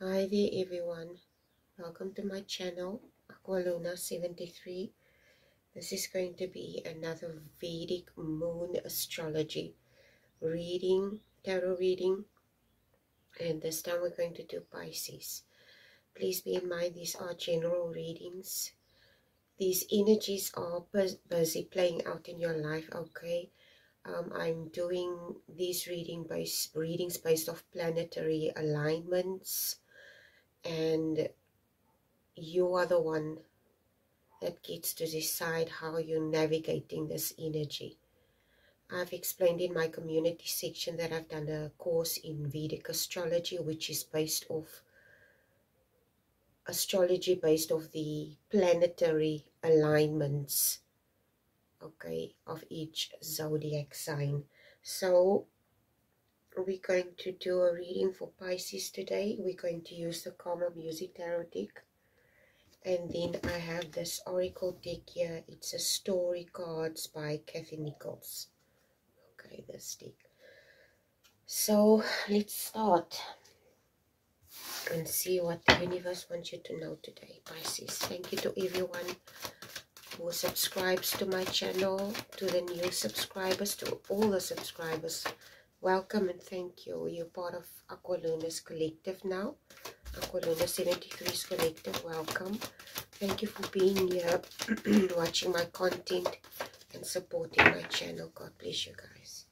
Hi there everyone, welcome to my channel Aqualuna73. This is going to be another Vedic moon astrology reading, tarot reading, and this time we're going to do Pisces. Please be in mind these are general readings. These energies are busy playing out in your life, okay? I'm doing these readings based off planetary alignments, and you are the one that gets to decide how you're navigating this energy. I've explained in my community section that I've done a course in Vedic astrology, which is based off astrology based off the planetary alignments, okay, of each zodiac sign. So we're going to do a reading for Pisces today. We're going to use the Karma Music Tarot deck. And then I have this Oracle deck here. It's a Story Cards by Kathy Nichols. Okay, this deck. So let's start and see what the universe wants you to know today, Pisces. Thank you to everyone who subscribes to my channel, to the new subscribers, to all the subscribers. Welcome and thank you. You're part of Aqualuna's collective now. Aqualuna73's collective. Welcome. Thank you for being here, watching my content and supporting my channel. God bless you guys.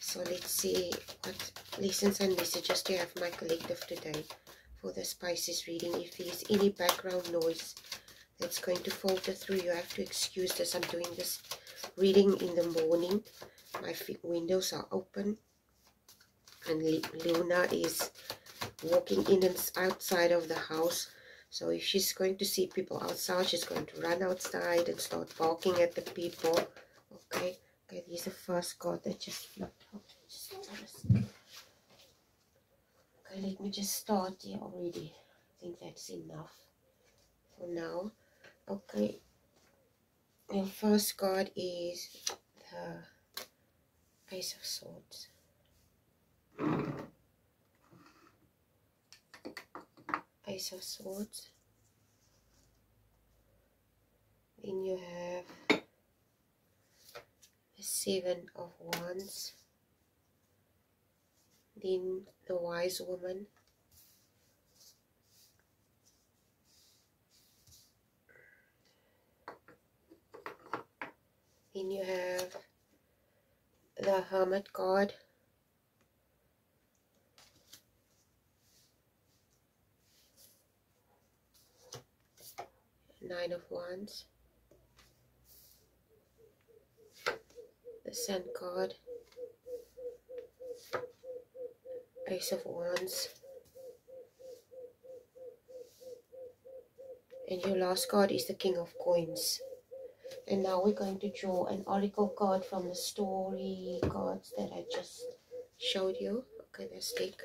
So let's see what lessons and messages do you have my collective today for the Pisces reading. If there's any background noise that's going to filter through, you have to excuse this. I'm doing this reading in the morning. My windows are open and Luna is walking in and outside of the house. So if she's going to see people outside, she's going to run outside and start barking at the people. Okay, here's the first card that just flipped. Okay, let me just start here already. I think that's enough for now. Okay, your first card is the Ace of Swords. Ace of Swords. Then you have the Seven of Wands. Then the Wise Woman. Then you have the Hermit card. Nine of Wands. The Sun card. Ace of Wands. And your last card is the King of Coins. And now we're going to draw an oracle card from the story cards that I just showed you. Okay, let's take.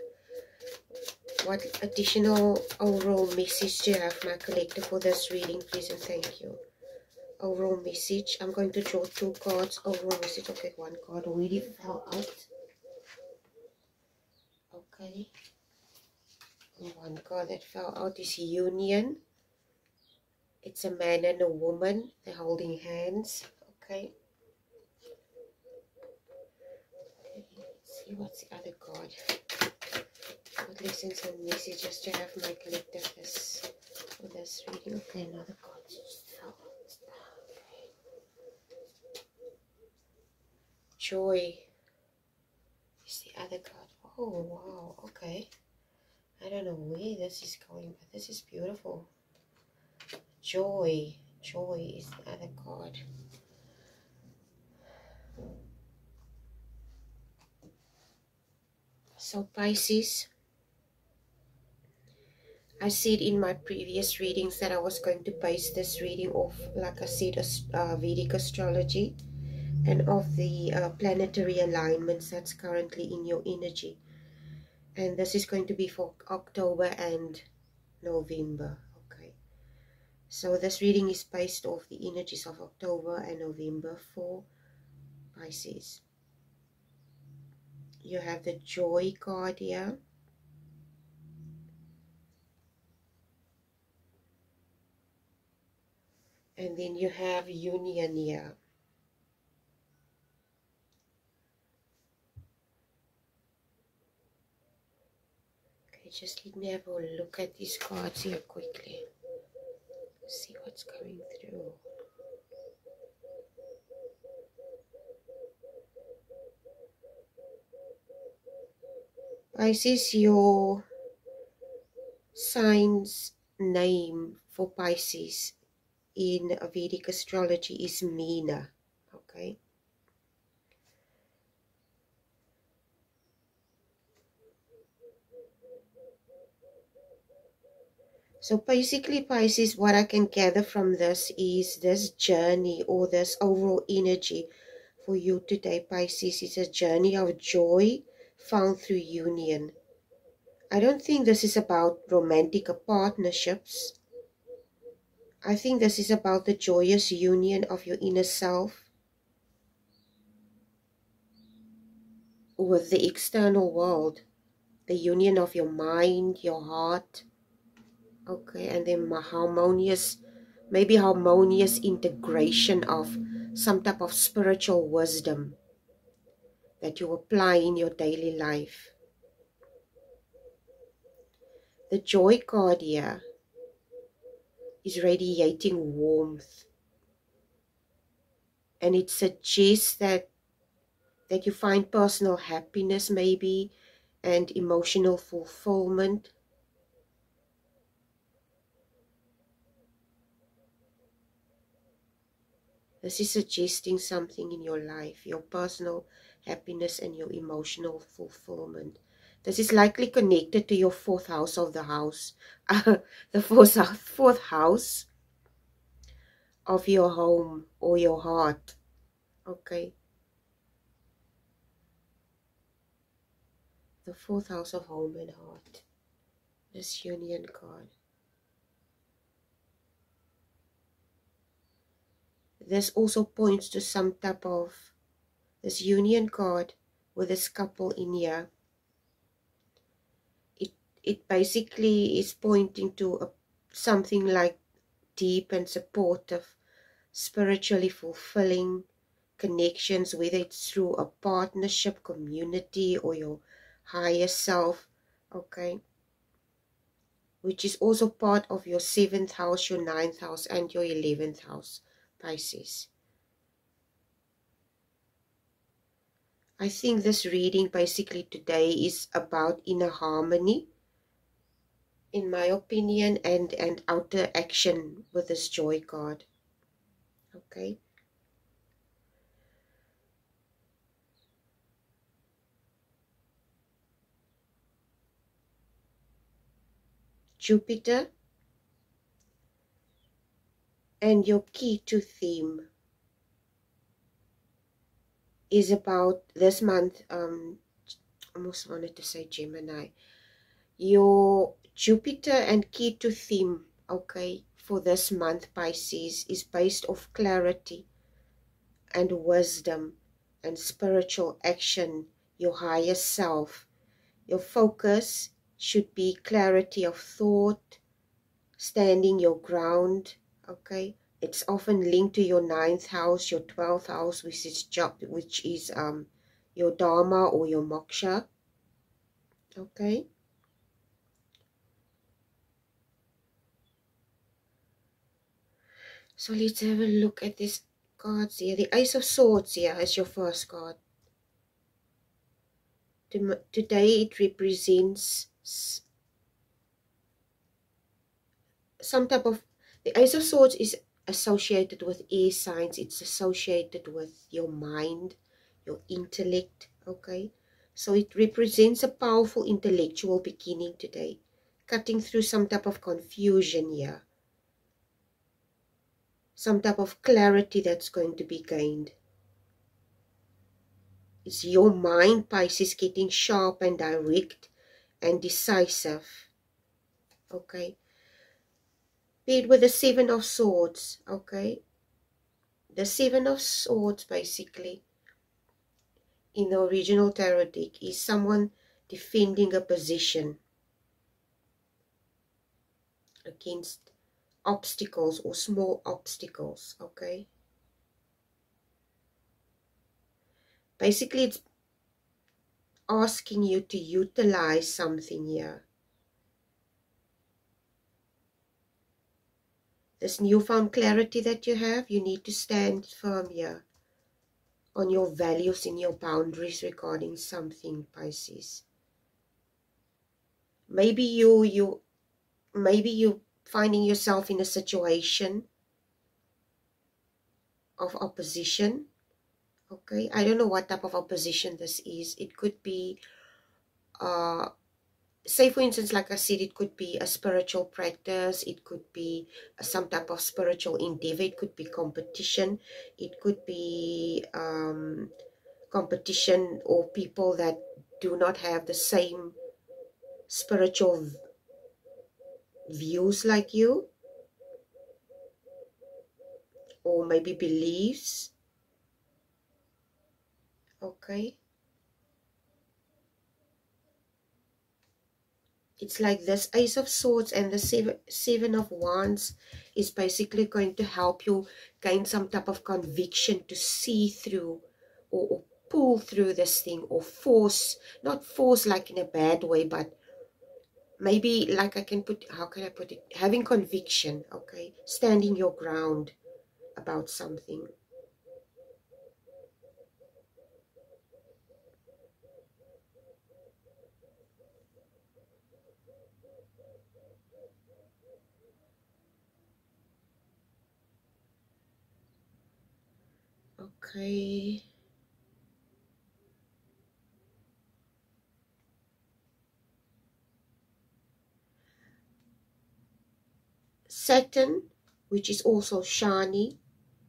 What additional overall message do you have, my collective, for this reading, please and thank you. Overall message. I'm going to draw two cards. Overall message. Okay, one card already fell out. Okay. One card that fell out is Union. It's a man and a woman. They're holding hands. Okay. Let's see what's the other card. What lessons and messages do you have, my collective, for this reading? Okay, another card just fell out. Okay. Joy is the other card. Oh, wow. Okay. I don't know where this is going, but this is beautiful. Joy. Joy is the other card. So Pisces, I said in my previous readings that I was going to base this reading off, like I said, Vedic astrology and of the planetary alignments that's currently in your energy. And this is going to be for October and November. Okay. So this reading is based off the energies of October and November for Pisces. You have the Joy card here. And then you have union here. Okay, just let me have a look at these cards here quickly. See what's coming through. Pisces, your sign's name for Pisces in Vedic astrology is Meena. Okay. So basically, Pisces, what I can gather from this is this journey or this overall energy for you today, Pisces, is a journey of joy found through union. I don't think this is about romantic partnerships. I think this is about the joyous union of your inner self with the external world, the union of your mind, your heart, okay, and then harmonious, maybe harmonious integration of some type of spiritual wisdom that you apply in your daily life. The joy card here is radiating warmth, and it suggests that you find personal happiness maybe and emotional fulfillment. This is suggesting something in your life, your personal happiness and your emotional fulfillment. This is likely connected to your fourth house of the house, the fourth house of your home or your heart. Okay. The fourth house of home and heart. This union card. This also points to some type of, this union card with this couple in here. It basically is pointing to something like deep and supportive, spiritually fulfilling connections, whether it's through a partnership, community, or your higher self, okay, which is also part of your 7th house, your 9th house, and your 11th house, Pisces. I think this reading basically today is about inner harmony, in my opinion, and outer action with this joy card. Okay. Jupiter and your key to theme is about this month. Almost wanted to say Gemini. Your Jupiter and key to theme, okay, for this month, Pisces, is based off clarity and wisdom and spiritual action, your higher self. Your focus should be clarity of thought, standing your ground, okay. It's often linked to your 9th house, your 12th house, which is your dharma or your moksha, okay. So let's have a look at these cards here. The Ace of Swords here is your first card. Today it represents some type of, the Ace of Swords is associated with air signs. It's associated with your mind, your intellect, okay. So it represents a powerful intellectual beginning today, cutting through some type of confusion here, some type of clarity that's going to be gained. It's your mind, Pisces, getting sharp and direct and decisive, okay. Paired with the 7 of Swords, okay. The 7 of Swords, basically, in the original tarot deck, is someone defending a position against obstacles or small obstacles, okay? Basically, it's asking you to utilize something here. This newfound clarity that you have, you need to stand firm here on your values and your boundaries regarding something, Pisces. Maybe you finding yourself in a situation of opposition. Okay, I don't know what type of opposition this is. It could be, say for instance, like I said, it could be a spiritual practice. It could be some type of spiritual endeavor. It could be competition. It could be competition or people that do not have the same spiritual views like you, or maybe beliefs. Okay, it's like this Ace of Swords and the Seven of Wands is basically going to help you gain some type of conviction to see through or pull through this thing, or force, not force like in a bad way, but maybe like how can I put it, having conviction, okay, standing your ground about something. Okay. Saturn, which is also Shani,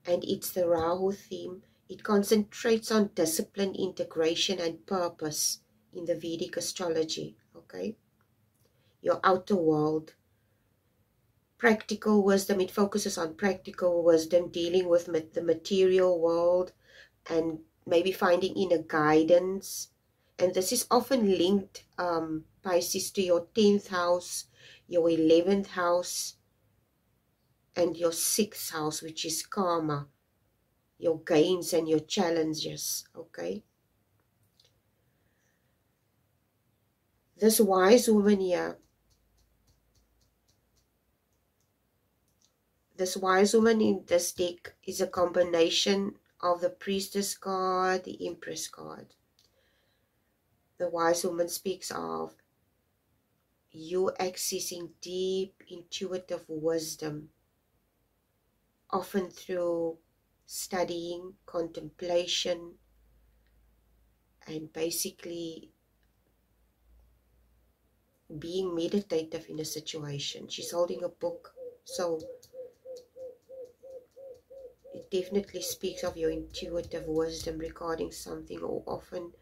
and it's the Rahu theme. It concentrates on discipline, integration, and purpose in the Vedic astrology. Okay, your outer world, practical wisdom. It focuses on practical wisdom, dealing with the material world, and maybe finding inner guidance. And this is often linked, Pisces, to your 10th house, your 11th house, and your 6th house, which is karma, your gains and your challenges. Okay, this wise woman here, this wise woman in this deck is a combination of the Priestess card, the Empress card. The wise woman speaks of you accessing deep intuitive wisdom, often through studying, contemplation, and basically being meditative in a situation. She's holding a book, so it definitely speaks of your intuitive wisdom regarding something, or often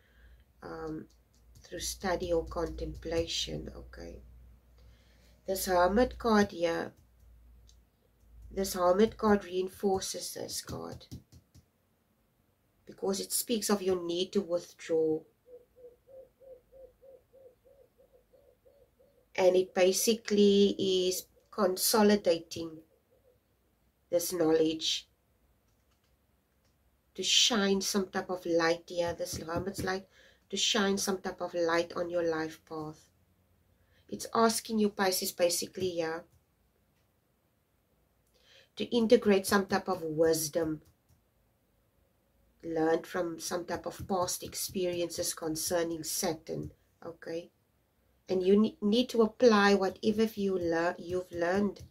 through study or contemplation. Okay, this Hermit card here, this Hermit card reinforces this card because it speaks of your need to withdraw, and it basically is consolidating this knowledge to shine some type of light here. This Hermit's light, to shine some type of light on your life path. It's asking you, Pisces, basically here, to integrate some type of wisdom learned from some type of past experiences concerning Saturn. Okay, and you need to apply whatever you've learned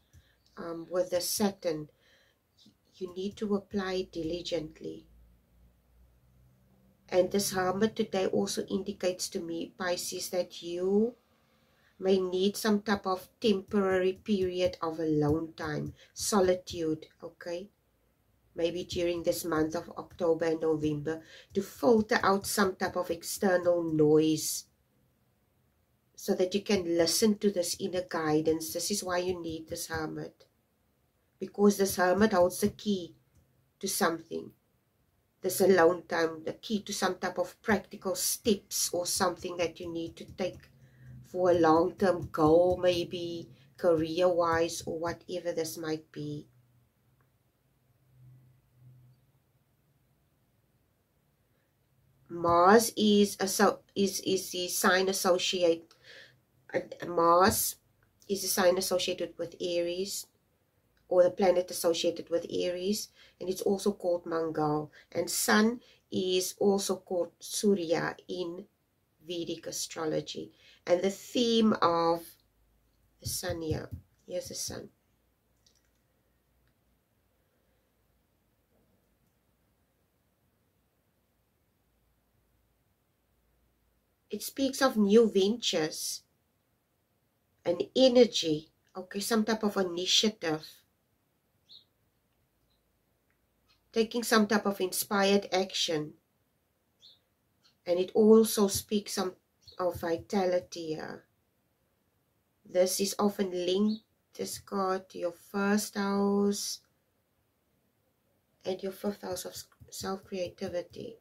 with the Saturn. You need to apply it diligently. And this Hermit today also indicates to me, Pisces, that you may need some type of temporary period of alone time, solitude, okay? Maybe during this month of October and November, to filter out some type of external noise so that you can listen to this inner guidance. This is why you need this Hermit, because this Hermit holds the key to something. This alone time, the key to some type of practical steps or something that you need to take for a long-term goal, maybe career-wise or whatever this might be. Mars is the sign associated. Mars is the sign associated with Aries, or the planet associated with Aries, and it's also called Mangal. And Sun is also called Surya in Vedic astrology. And the theme of the Sun here, here's the Sun. It speaks of new ventures, an energy, okay, some type of initiative, taking some type of inspired action. And it also speaks of vitality here. This is often linked, this card, to your first house and your fifth house of self-creativity.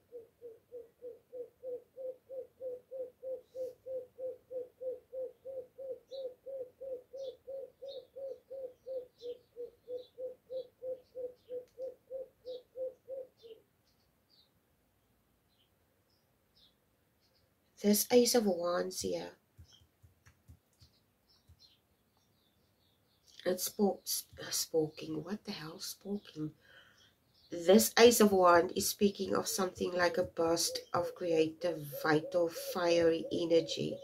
This Ace of Wands here, it's spoken. What the hell, spoken? This Ace of Wands is speaking of something like a burst of creative, vital, fiery energy.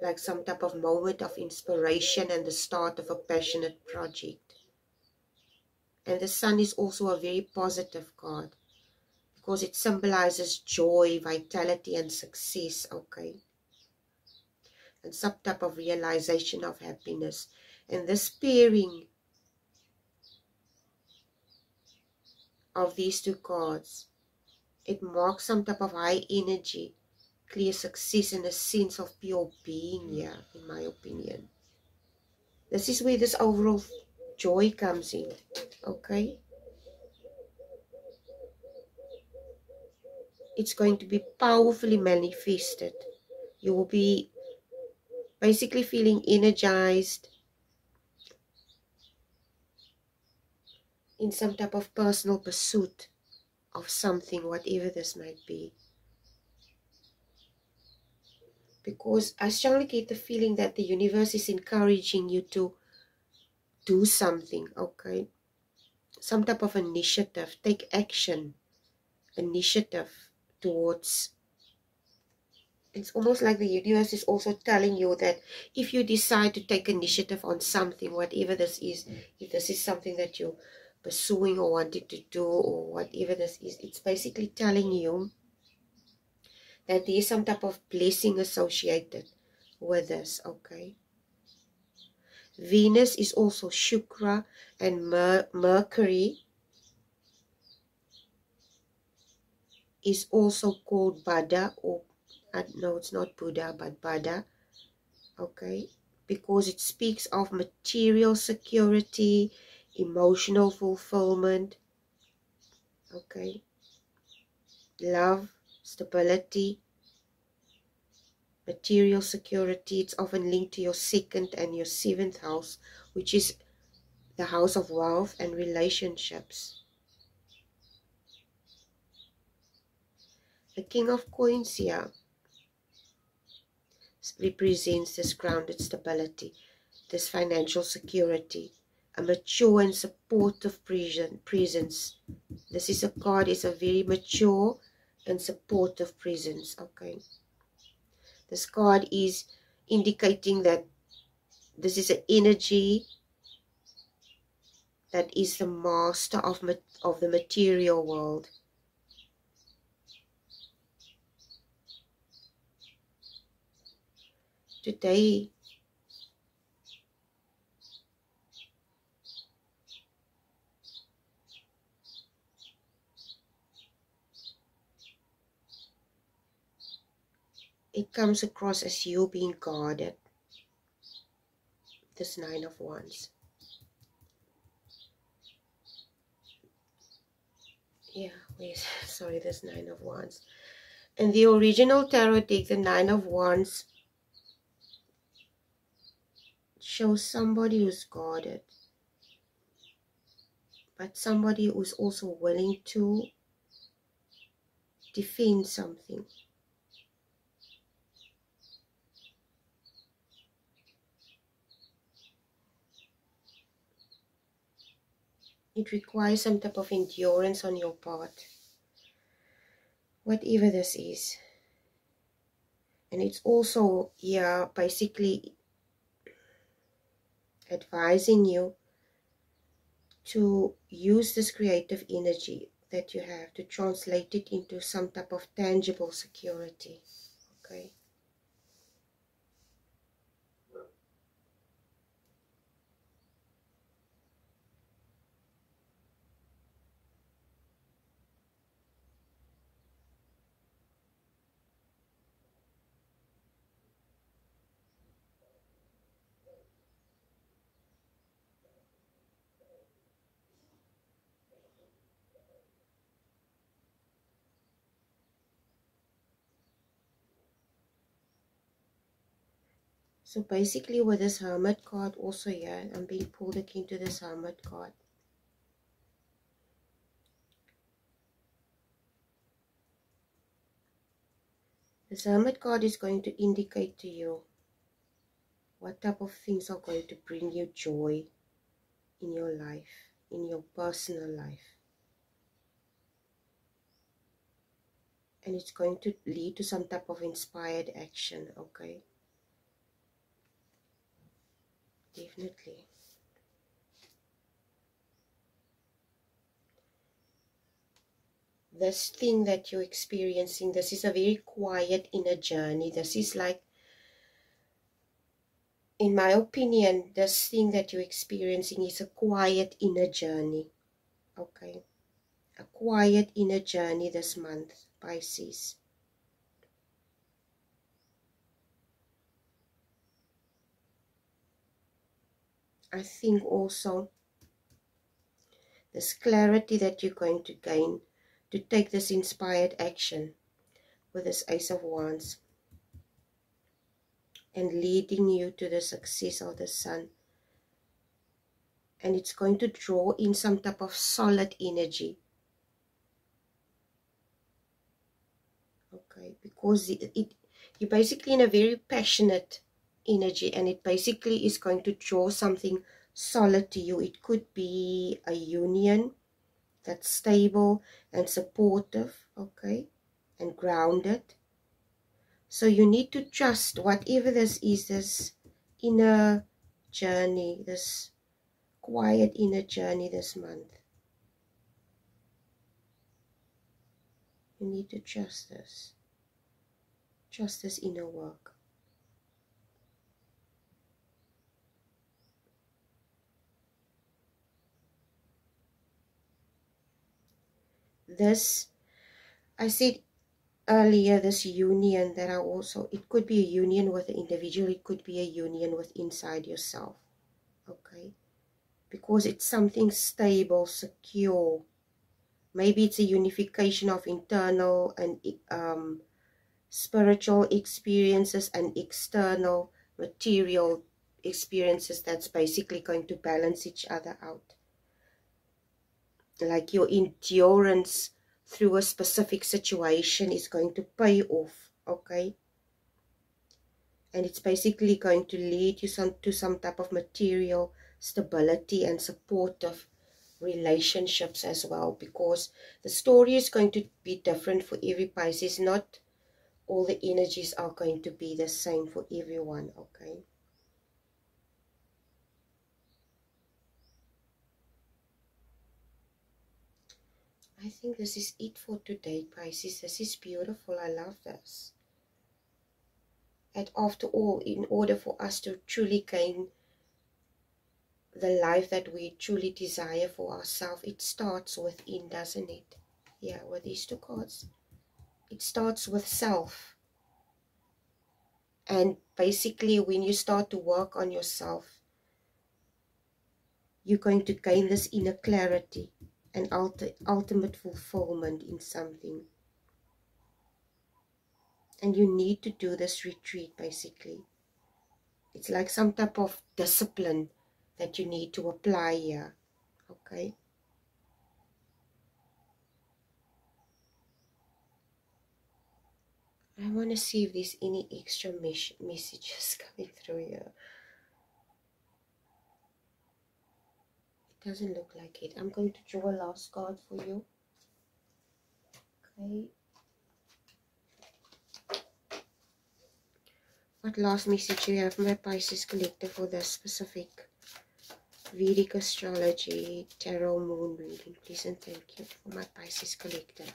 Like some type of moment of inspiration and the start of a passionate project. And the Sun is also a very positive card, because it symbolizes joy, vitality, and success, okay? And some type of realization of happiness. And this pairing of these two cards, it marks some type of high energy, clear success, and a sense of pure being here, in my opinion. This is where this overall joy comes in, okay? It's going to be powerfully manifested. You will be basically feeling energized in some type of personal pursuit of something, whatever this might be. Because I strongly get the feeling that the universe is encouraging you to do something, okay? Some type of initiative, take action, initiative towards. It's almost like the universe is also telling you that if you decide to take initiative on something, whatever this is, if this is something that you're pursuing or wanting to do, or whatever this is, it's basically telling you that there is some type of blessing associated with this, okay? Venus is also Shukra, and Mercury is also called Bada, or no, it's not Buddha, but Bada, okay? Because it speaks of material security, emotional fulfillment, okay? Love, stability, material security. It's often linked to your second and your seventh house, which is the house of wealth and relationships. The King of Coins here represents this grounded stability, this financial security, a mature and supportive presence. This is a card, is a very mature and supportive presence, okay? This card is indicating that this is an energy that is the master of the material world. Today, it comes across as you being guarded. This Nine of Wands. Yeah, wait, sorry, this Nine of Wands. And the original tarot deck, the Nine of Wands, shows somebody who's guarded, but somebody who's also willing to defend something. It requires some type of endurance on your part, whatever this is. And it's also here basically advising you to use this creative energy that you have to translate it into some type of tangible security. Okay. So basically with this Hermit card also here, I'm being pulled again to this Hermit card. This Hermit card is going to indicate to you what type of things are going to bring you joy in your life, in your personal life. And it's going to lead to some type of inspired action, okay? Definitely. This thing that you're experiencing, this is a very quiet inner journey. This is like, in my opinion, this thing that you're experiencing is a quiet inner journey, okay? A quiet inner journey this month, Pisces. I think also this clarity that you're going to gain to take this inspired action with this Ace of Wands and leading you to the success of the Sun. And it's going to draw in some type of solid energy. Okay, because you're basically in a very passionate energy, and it basically is going to draw something solid to you. It could be a union that's stable and supportive, okay, and grounded. So you need to trust whatever this is, this inner journey, this quiet inner journey this month. You need to trust this. Trust this inner work. This, I said earlier, this union that are also, it could be a union with an individual, it could be a union with inside yourself, okay? Because it's something stable, secure. Maybe it's a unification of internal and spiritual experiences and external material experiences that's basically going to balance each other out. Like your endurance through a specific situation is going to pay off, okay? And it's basically going to lead you to some type of material stability and supportive relationships as well, because the story is going to be different for every Pisces. Not all the energies are going to be the same for everyone, okay? I think this is it for today, Pisces. This is beautiful. I love this. And after all, in order for us to truly gain the life that we truly desire for ourselves, it starts within, doesn't it? Yeah, with these two cards. It starts with self. And basically, when you start to work on yourself, you're going to gain this inner clarity and ultimate fulfillment in something. And you need to do this retreat, basically. It's like some type of discipline that you need to apply here. Okay. I want to see if there's any extra messages coming through here. It doesn't look like it. I'm going to draw a last card for you. Okay. What last message do you have, my Pisces collective, for this specific Vedic astrology tarot moon reading? Please and thank you for my Pisces collective.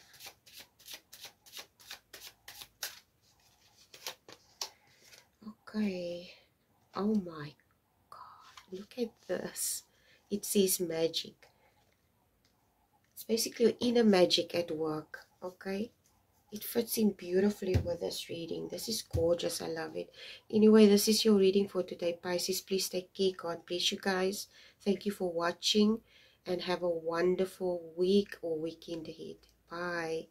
Okay. Oh my God. Look at this. It says magic. It's basically your inner magic at work. Okay. It fits in beautifully with this reading. This is gorgeous. I love it. Anyway, this is your reading for today, Pisces. Please take care. God bless you guys. Thank you for watching and have a wonderful week or weekend ahead. Bye.